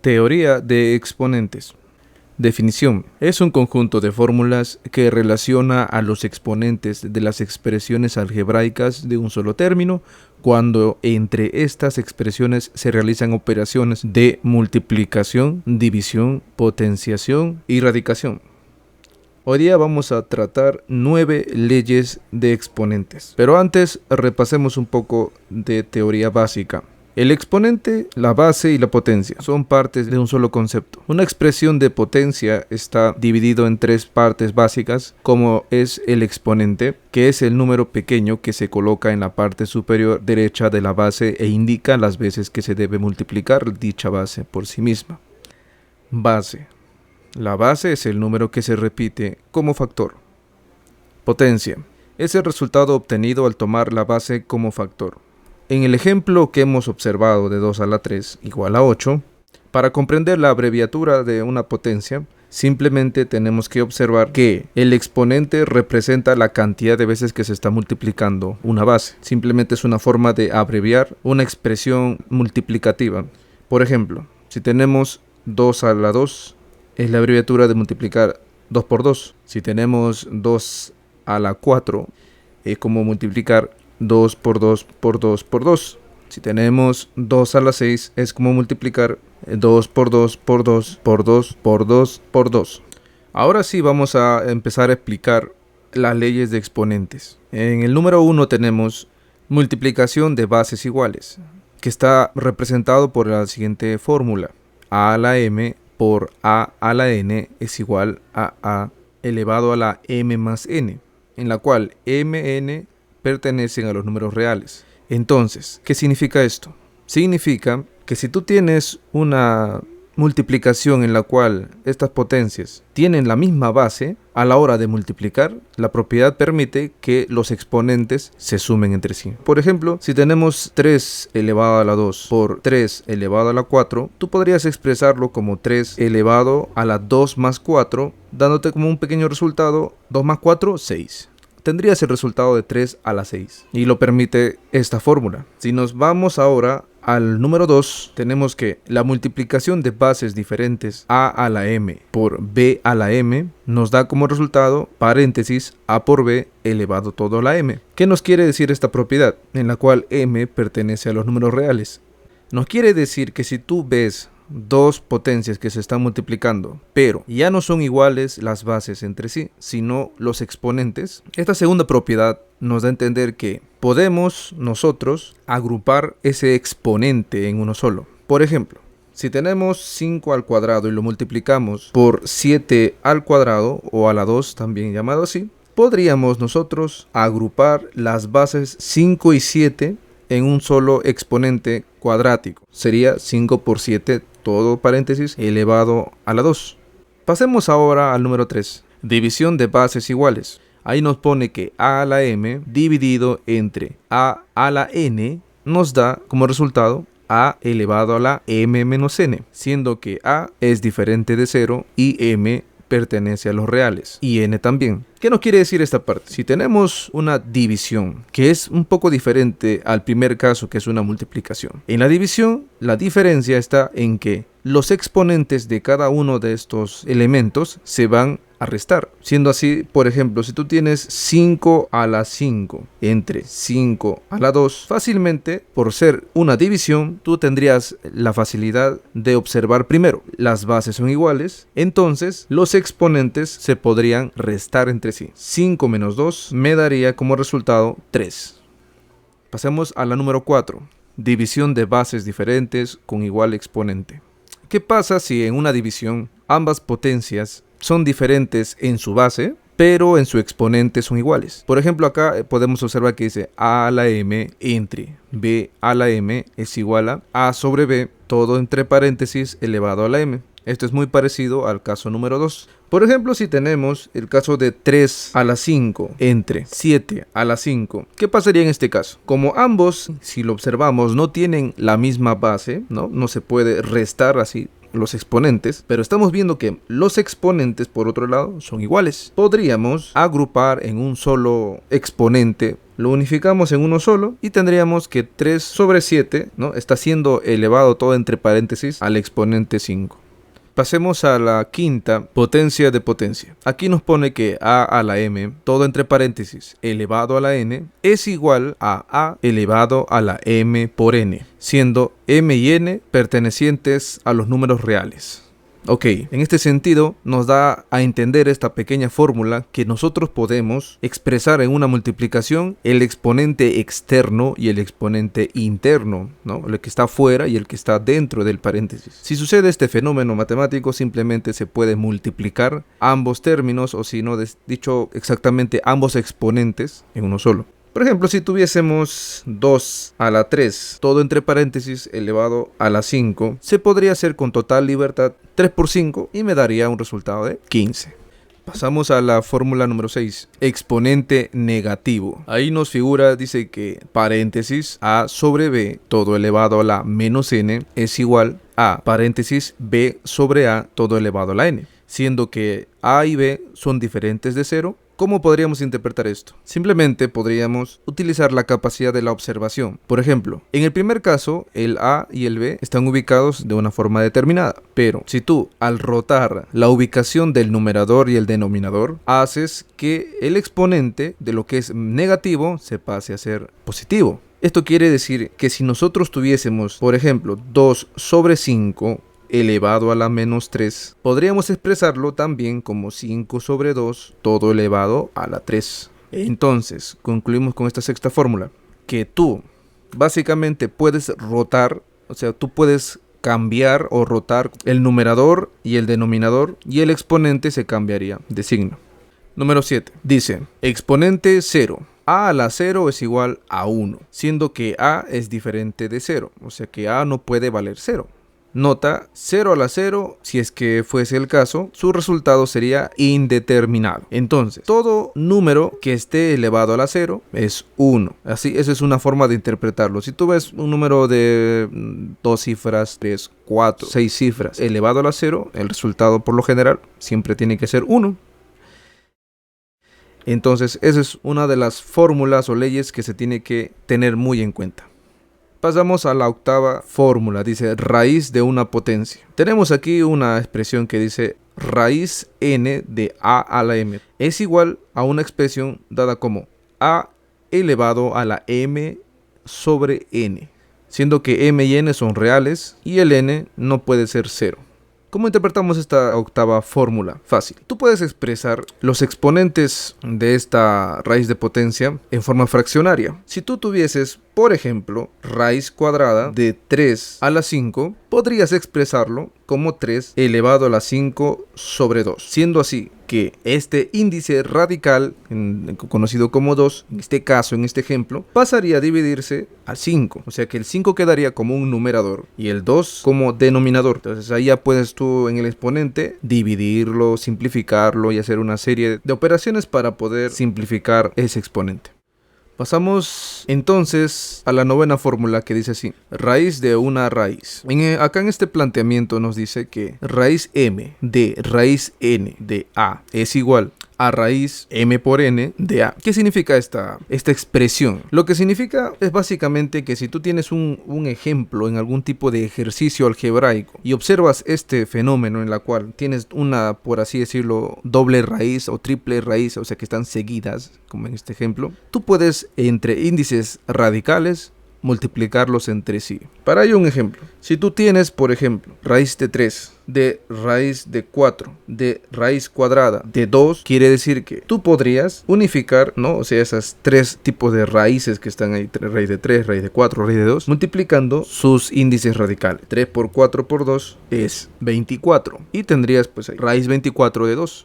Teoría de exponentes. Definición. Es un conjunto de fórmulas que relaciona a los exponentes de las expresiones algebraicas de un solo término cuando entre estas expresiones se realizan operaciones de multiplicación, división, potenciación y radicación. Hoy día vamos a tratar 9 leyes de exponentes. Pero antes repasemos un poco de teoría básica. El exponente, la base y la potencia son partes de un solo concepto. Una expresión de potencia está dividido en 3 partes básicas, como es el exponente, que es el número pequeño que se coloca en la parte superior derecha de la base e indica las veces que se debe multiplicar dicha base por sí misma. Base. La base es el número que se repite como factor. Potencia. Es el resultado obtenido al tomar la base como factor. En el ejemplo que hemos observado de 2 a la 3 igual a 8, para comprender la abreviatura de una potencia, simplemente tenemos que observar que el exponente representa la cantidad de veces que se está multiplicando una base. Simplemente es una forma de abreviar una expresión multiplicativa. Por ejemplo, si tenemos 2 a la 2, es la abreviatura de multiplicar 2 por 2. Si tenemos 2 a la 4, es como multiplicar 2 por 2 por 2 por 2. Si tenemos 2 a la 6 es como multiplicar 2 por 2 por 2 por 2 por 2 por 2. Ahora sí vamos a empezar a explicar las leyes de exponentes. En el número 1 tenemos multiplicación de bases iguales, que está representado por la siguiente fórmula. A a la m por a a la n es igual a elevado a la m más n, en la cual mn pertenecen a los números reales. Entonces, ¿qué significa esto? Significa que si tú tienes una multiplicación en la cual estas potencias tienen la misma base, a la hora de multiplicar, la propiedad permite que los exponentes se sumen entre sí. Por ejemplo, si tenemos 3 elevado a la 2 por 3 elevado a la 4, tú podrías expresarlo como 3 elevado a la 2 más 4, dándote como un pequeño resultado: 2 más 4, 6. Tendrías el resultado de 3 a la 6 y lo permite esta fórmula. Si nos vamos ahora al número 2, tenemos que la multiplicación de bases diferentes a la m por b a la m nos da como resultado paréntesis a por b elevado todo a la m. ¿Qué nos quiere decir esta propiedad? En la cual m pertenece a los números reales. Nos quiere decir que si tú ves dos potencias que se están multiplicando, pero ya no son iguales las bases entre sí, sino los exponentes, esta segunda propiedad nos da a entender que podemos nosotros agrupar ese exponente en uno solo. Por ejemplo, si tenemos 5 al cuadrado y lo multiplicamos por 7 al cuadrado, o a la 2 también llamado así, podríamos nosotros agrupar las bases 5 y 7 en un solo exponente cuadrático. Sería 5 por 7, todo paréntesis, elevado a la 2. Pasemos ahora al número 3. División de bases iguales. Ahí nos pone que a la m dividido entre a la n nos da como resultado a elevado a la m menos n, siendo que a es diferente de 0 y m pertenece a los reales y n también. ¿Qué nos quiere decir esta parte? Si tenemos una división, que es un poco diferente al primer caso, que es una multiplicación. En la división, la diferencia está en que los exponentes de cada uno de estos elementos se van a restar. Siendo así, por ejemplo, si tú tienes 5 a la 5 entre 5 a la 2, fácilmente, por ser una división, tú tendrías la facilidad de observar primero, las bases son iguales, entonces los exponentes se podrían restar entre sí. 5 menos 2 me daría como resultado 3. Pasemos a la número 4. División de bases diferentes con igual exponente. ¿Qué pasa si en una división ambas potencias son diferentes en su base, pero en su exponente son iguales? Por ejemplo, acá podemos observar que dice a a la m entre b a la m es igual a sobre b, todo entre paréntesis, elevado a la m. Esto es muy parecido al caso número 2. Por ejemplo, si tenemos el caso de 3 a la 5 entre 7 a la 5, ¿qué pasaría en este caso? Como ambos, si lo observamos, no tienen la misma base, no se puede restar así los exponentes, pero estamos viendo que los exponentes, por otro lado, son iguales. Podríamos agrupar en un solo exponente lo unificamos en uno solo y tendríamos que 3 sobre 7, ¿no?, está siendo elevado todo entre paréntesis al exponente 5. Pasemos a la quinta potencia de potencia. Aquí nos pone que a a la m, todo entre paréntesis, elevado a la n, es igual a elevado a la m por n, siendo m y n pertenecientes a los números reales. Ok, en este sentido nos da a entender esta pequeña fórmula que nosotros podemos expresar en una multiplicación el exponente externo y el exponente interno, ¿no?, el que está fuera y el que está dentro del paréntesis. Si sucede este fenómeno matemático, simplemente se puede multiplicar ambos términos, o si no, dicho exactamente, ambos exponentes en uno solo. Por ejemplo, si tuviésemos 2 a la 3, todo entre paréntesis elevado a la 5, se podría hacer con total libertad 3 por 5 y me daría un resultado de 15. Pasamos a la fórmula número 6, exponente negativo. Ahí nos figura, dice que paréntesis a sobre b, todo elevado a la menos n, es igual a paréntesis b sobre a, todo elevado a la n. Siendo que a y b son diferentes de 0, ¿cómo podríamos interpretar esto? Simplemente podríamos utilizar la capacidad de la observación. Por ejemplo, en el primer caso, el a y el b están ubicados de una forma determinada. Pero si tú, al rotar la ubicación del numerador y el denominador, haces que el exponente de lo que es negativo se pase a ser positivo. Esto quiere decir que si nosotros tuviésemos, por ejemplo, 2 sobre 5 elevado a la menos 3, podríamos expresarlo también como 5 sobre 2, todo elevado a la 3. Entonces, concluimos con esta sexta fórmula, que tú básicamente puedes rotar, o sea, tú puedes cambiar o rotar el numerador y el denominador y el exponente se cambiaría de signo. Número 7. Dice, exponente 0. A a la 0 es igual a 1, siendo que a es diferente de 0, o sea que a no puede valer 0. Nota, 0 a la 0, si es que fuese el caso, su resultado sería indeterminado. Entonces, todo número que esté elevado a la 0 es 1. Así, esa es una forma de interpretarlo. Si tú ves un número de 2 cifras, 3, 4, 6 cifras elevado a la 0, el resultado por lo general siempre tiene que ser 1. Entonces, esa es una de las fórmulas o leyes que se tiene que tener muy en cuenta. Pasamos a la octava fórmula, dice raíz de una potencia. Tenemos aquí una expresión que dice raíz n de a a la m es igual a una expresión dada como a elevado a la m sobre n, siendo que m y n son reales y el n no puede ser 0. ¿Cómo interpretamos esta octava fórmula? Fácil. Tú puedes expresar los exponentes de esta raíz de potencia en forma fraccionaria. Si tú tuvieses, por ejemplo, raíz cuadrada de 3 a la 5, podrías expresarlo como 3 elevado a la 5 sobre 2, siendo así que este índice radical, conocido como 2, en este caso, en este ejemplo, pasaría a dividirse a 5. O sea que el 5 quedaría como un numerador y el 2 como denominador. Entonces ahí ya puedes tú en el exponente dividirlo, simplificarlo y hacer una serie de operaciones para poder simplificar ese exponente. Pasamos entonces a la novena fórmula que dice así, raíz de una raíz. Acá en este planteamiento nos dice que raíz m de raíz n de a es igual a raíz m por n de a. ¿Qué significa esta expresión? Lo que significa es básicamente que si tú tienes un ejemplo en algún tipo de ejercicio algebraico y observas este fenómeno en la cual tienes una, por así decirlo, doble raíz o triple raíz, o sea que están seguidas, como en este ejemplo, tú puedes entre índices radicales multiplicarlos entre sí. Para ello un ejemplo, si tú tienes por ejemplo raíz de 3, de raíz de 4, de raíz cuadrada de 2, quiere decir que tú podrías unificar, ¿no? O sea, esas tres tipos de raíces que están ahí, raíz de 3, raíz de 4, raíz de 2, multiplicando sus índices radicales. 3 por 4 por 2 es 24 y tendrías pues ahí raíz 24 de 2.